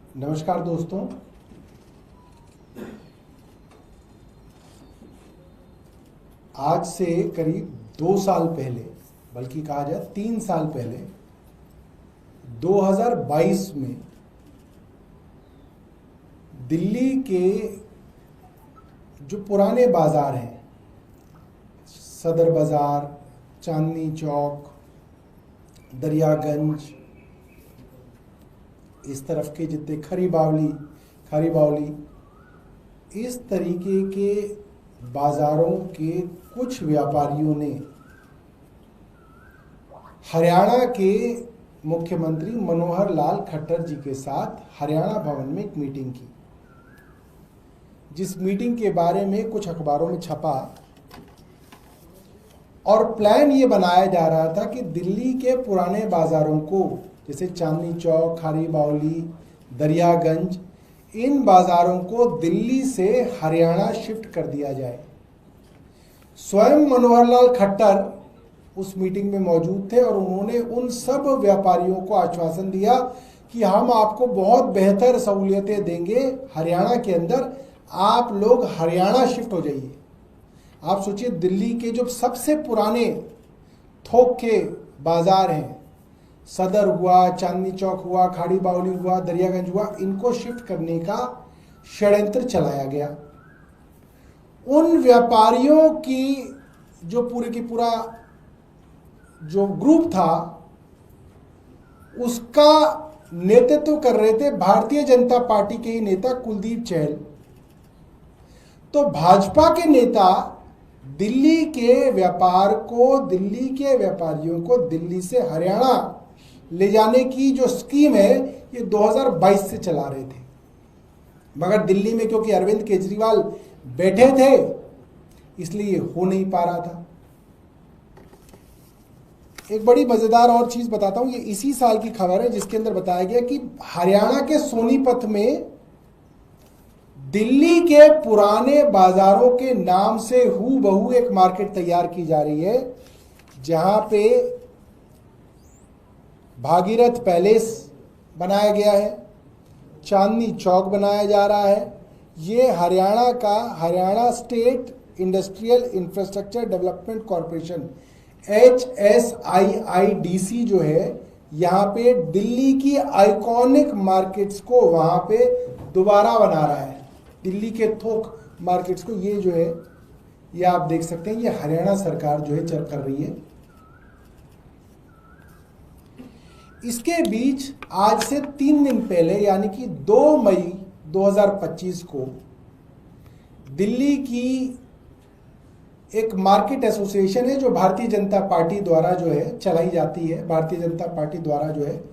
नमस्कार दोस्तों। आज से करीब 2 साल पहले, बल्कि कहा जाए 3 साल पहले, 2022 में दिल्ली के जो पुराने बाजार हैं, सदर बाजार, चांदनी चौक, दरियागंज, इस तरफ के जितने खरी बावली, इस तरीके के बाजारों के कुछ व्यापारियों ने हरियाणा के मुख्यमंत्री मनोहर लाल खट्टर जी के साथ हरियाणा भवन में एक मीटिंग की, जिस मीटिंग के बारे में कुछ अखबारों में छपा और प्लान ये बनाया जा रहा था कि दिल्ली के पुराने बाजारों को, जैसे चांदनी चौक, खारी बावली, दरियागंज, इन बाजारों को दिल्ली से हरियाणा शिफ्ट कर दिया जाए। स्वयं मनोहर लाल खट्टर उस मीटिंग में मौजूद थे और उन्होंने उन सब व्यापारियों को आश्वासन दिया कि हम आपको बहुत बेहतर सहूलियतें देंगे हरियाणा के अंदर, आप लोग हरियाणा शिफ्ट हो जाइए। आप सोचिए, दिल्ली के जो सबसे पुराने थोक के बाजार हैं, सदर हुआ, चांदनी चौक हुआ, खाड़ी बावली हुआ, दरियागंज हुआ, इनको शिफ्ट करने का षड्यंत्र चलाया गया। उन व्यापारियों की जो पूरे की पूरा जो ग्रुप था, उसका नेतृत्व कर रहे थे भारतीय जनता पार्टी के ही नेता कुलदीप चहल। तो भाजपा के नेता दिल्ली के व्यापारियों को दिल्ली से हरियाणा ले जाने की जो स्कीम है, ये 2022 से चला रहे थे, मगर दिल्ली में क्योंकि अरविंद केजरीवाल बैठे थे, इसलिए हो नहीं पा रहा था। एक बड़ी मजेदार और चीज बताता हूं, ये इसी साल की खबर है, जिसके अंदर बताया गया कि हरियाणा के सोनीपत में दिल्ली के पुराने बाजारों के नाम से हूबहू एक मार्केट तैयार की जा रही है, जहां पे भागीरथ पैलेस बनाया गया है, चांदनी चौक बनाया जा रहा है। ये Haryana state industrial infrastructure development corporation HSIIDC जो है, यहाँ पे दिल्ली की आइकॉनिक मार्केट्स को वहां पे दोबारा बना रहा है। दिल्ली के थोक मार्केट्स को, ये जो है, ये आप देख सकते हैं, ये हरियाणा सरकार जो है कर रही है। इसके बीच आज से 3 दिन पहले, यानी कि 2 मई 2025 को दिल्ली की एक मार्केट एसोसिएशन है, जो भारतीय जनता पार्टी द्वारा जो है चलाई जाती है, भारतीय जनता पार्टी द्वारा जो है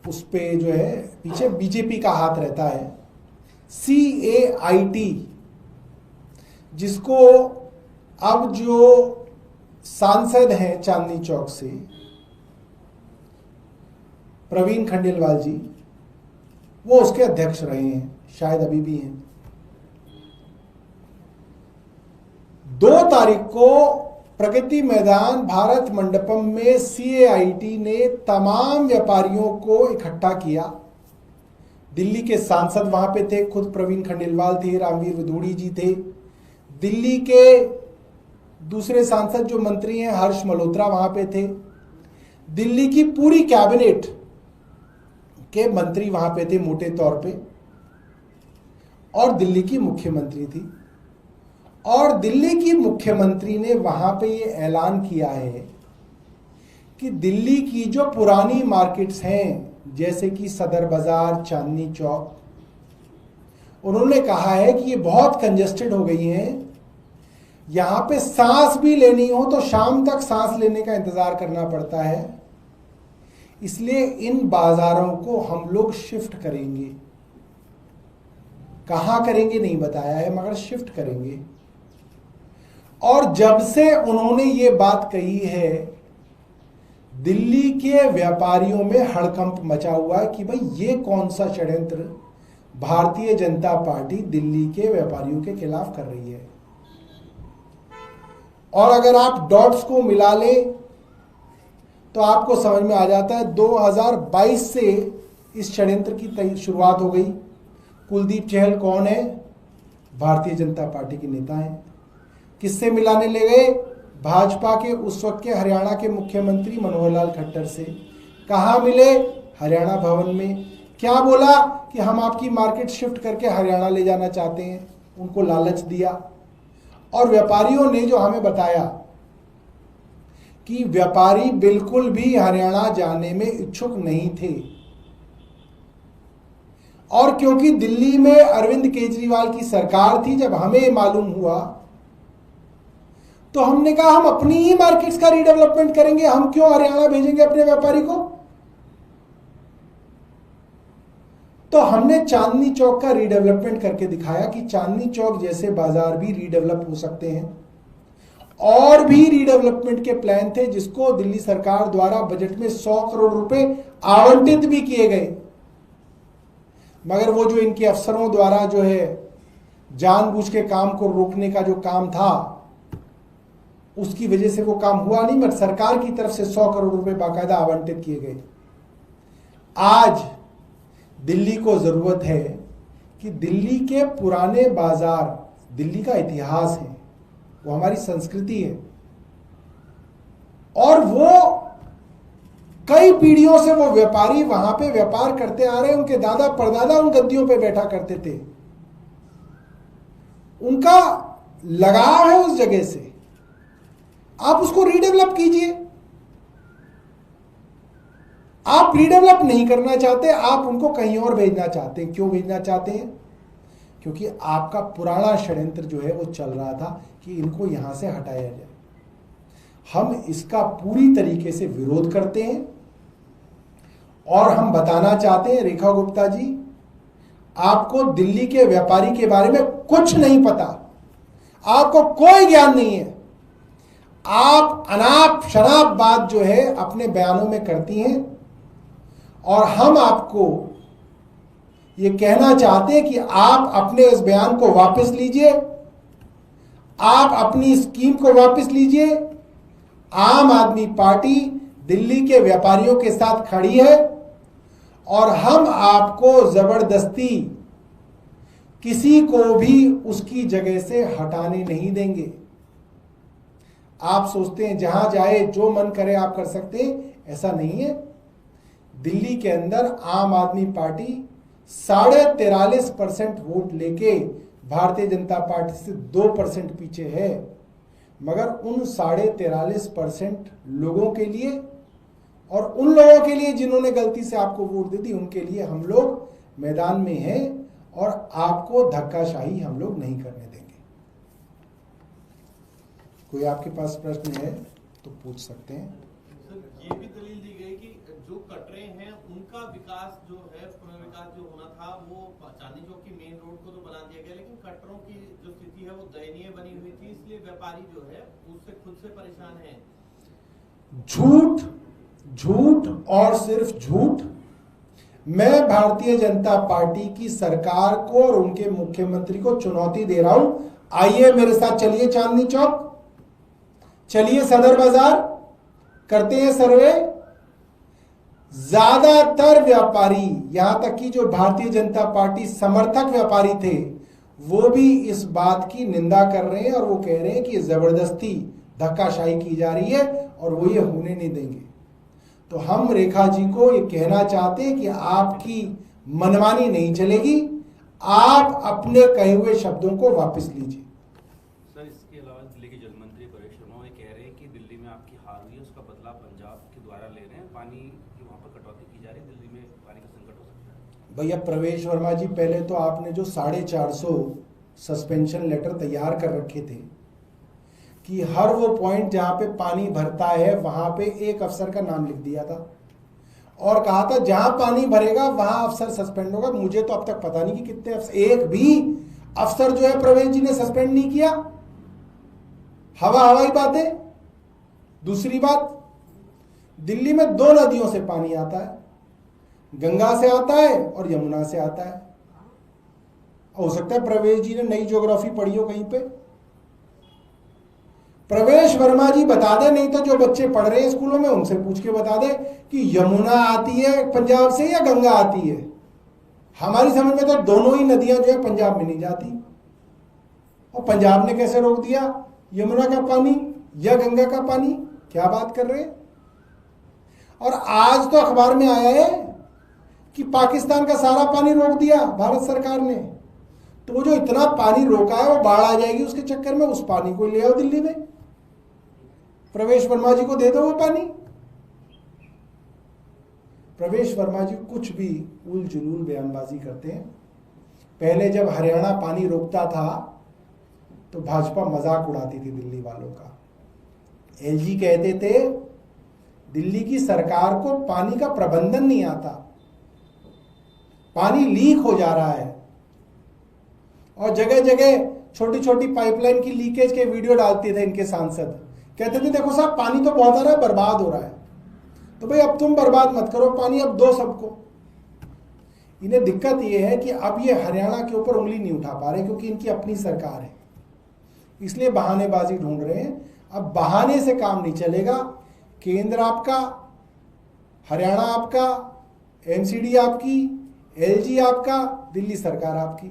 उस पे जो है पीछे बीजेपी का हाथ रहता है, CAIT, जिसको अब जो सांसद हैं चांदनी चौक से प्रवीण खंडेलवाल जी, वो उसके अध्यक्ष रहे हैं, शायद अभी भी हैं। 2 तारीख को प्रगति मैदान भारत मंडपम में CAIT ने तमाम व्यापारियों को इकट्ठा किया। दिल्ली के सांसद वहां पे थे, खुद प्रवीण खंडेलवाल थे, रामवीर विदोड़ी जी थे, दिल्ली के दूसरे सांसद जो मंत्री हैं हर्ष मल्होत्रा वहां पे थे, दिल्ली की पूरी कैबिनेट के मंत्री वहां पे थे मोटे तौर पे, और दिल्ली की मुख्यमंत्री थी। और दिल्ली की मुख्यमंत्री ने वहां पे ये ऐलान किया है कि दिल्ली की जो पुरानी मार्केट्स हैं, जैसे कि सदर बाजार, चांदनी चौक, उन्होंने कहा है कि ये बहुत कंजेस्टेड हो गई हैं, यहां पे सांस भी लेनी हो तो शाम तक सांस लेने का इंतजार करना पड़ता है, इसलिए इन बाजारों को हम लोग शिफ्ट करेंगे। कहां करेंगे नहीं बताया है, मगर शिफ्ट करेंगे। और जब से उन्होंने ये बात कही है, दिल्ली के व्यापारियों में हड़कंप मचा हुआ है कि भाई ये कौन सा षड्यंत्र भारतीय जनता पार्टी दिल्ली के व्यापारियों के खिलाफ कर रही है। और अगर आप डॉट्स को मिला लें तो आपको समझ में आ जाता है 2022 से इस षड्यंत्र की शुरुआत हो गई। कुलदीप चहल कौन है? भारतीय जनता पार्टी के नेता हैं। किससे मिलाने ले गए? भाजपा के उस वक्त के हरियाणा के मुख्यमंत्री मनोहर लाल खट्टर से। कहाँ मिले? हरियाणा भवन में। क्या बोला कि हम आपकी मार्केट शिफ्ट करके हरियाणा ले जाना चाहते हैं। उनको लालच दिया और व्यापारियों ने जो हमें बताया कि व्यापारी बिल्कुल भी हरियाणा जाने में इच्छुक नहीं थे, और क्योंकि दिल्ली में अरविंद केजरीवाल की सरकार थी, जब हमें मालूम हुआ तो हमने कहा हम अपनी ही मार्केट्स का रीडेवलपमेंट करेंगे, हम क्यों हरियाणा भेजेंगे अपने व्यापारी को। तो हमने चांदनी चौक का रीडेवलपमेंट करके दिखाया कि चांदनी चौक जैसे बाजार भी रीडेवलप हो सकते हैं। और भी रीडेवलपमेंट के प्लान थे जिसको दिल्ली सरकार द्वारा बजट में 100 करोड़ रुपए आवंटित भी किए गए, मगर वो जो इनके अफसरों द्वारा जो है जानबूझ के काम को रोकने का जो काम था, उसकी वजह से वो काम हुआ नहीं, मगर सरकार की तरफ से 100 करोड़ रुपए बाकायदा आवंटित किए गए। आज दिल्ली को जरूरत है कि दिल्ली के पुराने बाजार, दिल्ली का इतिहास है, वो हमारी संस्कृति है, और वो कई पीढ़ियों से वो व्यापारी वहां पे व्यापार करते आ रहे हैं। उनके दादा परदादा उन गद्दियों पे बैठा करते थे, उनका लगाव है उस जगह से। आप उसको रीडेवलप कीजिए। आप रीडेवलप नहीं करना चाहते, आप उनको कहीं और भेजना चाहते हैं। क्यों भेजना चाहते हैं? क्योंकि आपका पुराना षड्यंत्र जो है वो चल रहा था कि इनको यहां से हटाया जाए। हम इसका पूरी तरीके से विरोध करते हैं और हम बताना चाहते हैं, रेखा गुप्ता जी, आपको दिल्ली के व्यापारी के बारे में कुछ नहीं पता, आपको कोई ज्ञान नहीं है। आप अनाप शनाप बात जो है अपने बयानों में करती हैं, और हम आपको ये कहना चाहते हैं कि आप अपने इस बयान को वापस लीजिए, आप अपनी स्कीम को वापस लीजिए। आम आदमी पार्टी दिल्ली के व्यापारियों के साथ खड़ी है और हम आपको जबरदस्ती किसी को भी उसकी जगह से हटाने नहीं देंगे। आप सोचते हैं जहां जाए जो मन करे आप कर सकते हैं, ऐसा नहीं है। दिल्ली के अंदर आम आदमी पार्टी 43.5% वोट लेके भारतीय जनता पार्टी से 2% पीछे है, मगर उन 43.5% लोगों के लिए और उन लोगों के लिए जिन्होंने गलती से आपको वोट दे दी, उनके लिए हम लोग मैदान में हैं और आपको धक्काशाही हम लोग नहीं करने देंगे। कोई आपके पास प्रश्न है तो पूछ सकते हैं। सर, ये भी दलील दी गई कि जो कटरे हैं उनका विकास जो है, पुनर्विकास जो होना था, वो चांदनी चौक की मेन रोड को तो बना दिया गया, लेकिन कटरों की जो स्थिति है वो दयनीय बनी हुई थी, इसलिए व्यापारी जो है उससे खुद से परेशान है। झूठ, झूठ और सिर्फ झूठ। मैं भारतीय जनता पार्टी की सरकार को और उनके मुख्यमंत्री को चुनौती दे रहा हूं, आइए मेरे साथ चलिए चांदनी चौक, चलिए सदर बाजार, करते हैं सर्वे। ज्यादातर व्यापारी, यहां तक कि जो भारतीय जनता पार्टी समर्थक व्यापारी थे, वो भी इस बात की निंदा कर रहे हैं और वो कह रहे हैं कि जबरदस्ती धक्काशाही की जा रही है और वो ये होने नहीं देंगे। तो हम रेखा जी को ये कहना चाहते हैं कि आपकी मनमानी नहीं चलेगी, आप अपने कहे हुए शब्दों को वापस लीजिए। सर, इसके अलावा दिल्ली के जल मंत्री परेश शर्मा ये कह रहे हैं कि दिल्ली में आपकी हार हुई है, उसका बदला पंजाब के द्वारा ले रहे हैं, पानी की वहाँ पर कटौती की जा रही है, दिल्ली में पानी का संकट हो सकता है। भैया प्रवेश वर्मा जी, पहले तो आपने जो 450 सस्पेंशन लेटर तैयार कर रखे थे कि हर वो पॉइंट जहां पे पानी भरता है वहां पे एक अफसर का नाम लिख दिया था और कहा था जहां पानी भरेगा वहां अफसर सस्पेंड होगा। मुझे तो अब तक पता नहीं कि कितने अफसर, एक भी अफसर जो है प्रवेश जी ने सस्पेंड नहीं किया। हवाई बातें। दूसरी बात, दिल्ली में 2 नदियों से पानी आता है, गंगा से आता है और यमुना से आता है। हो सकता है प्रवेश जी ने नई ज्योग्राफी पढ़ी हो कहीं पे। प्रवेश वर्मा जी बता दे, नहीं तो जो बच्चे पढ़ रहे हैं स्कूलों में उनसे पूछ के बता दे कि यमुना आती है पंजाब से या गंगा आती है। हमारी समझ में तो दोनों ही नदियां जो है पंजाब में नहीं जाती, और पंजाब ने कैसे रोक दिया यमुना का पानी या गंगा का पानी? क्या बात कर रहे हैं। और आज तो अखबार में आया है कि पाकिस्तान का सारा पानी रोक दिया भारत सरकार ने। तो वो जो इतना पानी रोका है वो बाढ़ आ जाएगी उसके चक्कर में, उस पानी को ले आओ दिल्ली में, प्रवेश वर्मा जी को दे दो वो पानी। प्रवेश वर्मा जी कुछ भी उल जुलूल बयानबाजी करते हैं। पहले जब हरियाणा पानी रोकता था तो भाजपा मजाक उड़ाती थी दिल्ली वालों का। एलजी कहते थे दिल्ली की सरकार को पानी का प्रबंधन नहीं आता, पानी लीक हो जा रहा है, और जगह जगह छोटी छोटी पाइपलाइन की लीकेज के वीडियो डालते थे इनके सांसद। कहते थे देखो साहब पानी तो बहुत आ रहा है, बर्बाद हो रहा है। तो भाई अब तुम बर्बाद मत करो पानी, अब दो सबको। इन्हें दिक्कत यह है कि अब ये हरियाणा के ऊपर उंगली नहीं उठा पा रहे क्योंकि इनकी अपनी सरकार है, इसलिए बहानेबाजी ढूंढ रहे हैं। अब बहाने से काम नहीं चलेगा। केंद्र आपका, हरियाणा आपका, एमसीडी आपकी, एलजी आपका, दिल्ली सरकार आपकी।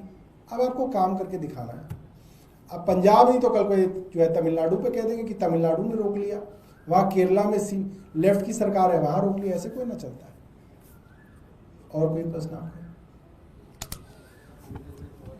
अब आपको काम करके दिखाना है। अब पंजाब नहीं तो कल को जो है तमिलनाडु पे कह देंगे कि तमिलनाडु ने रोक लिया, वहां केरला में लेफ्ट की सरकार है वहां रोक लिया। ऐसे कोई ना चलता है। और कोई प्रश्न आपका?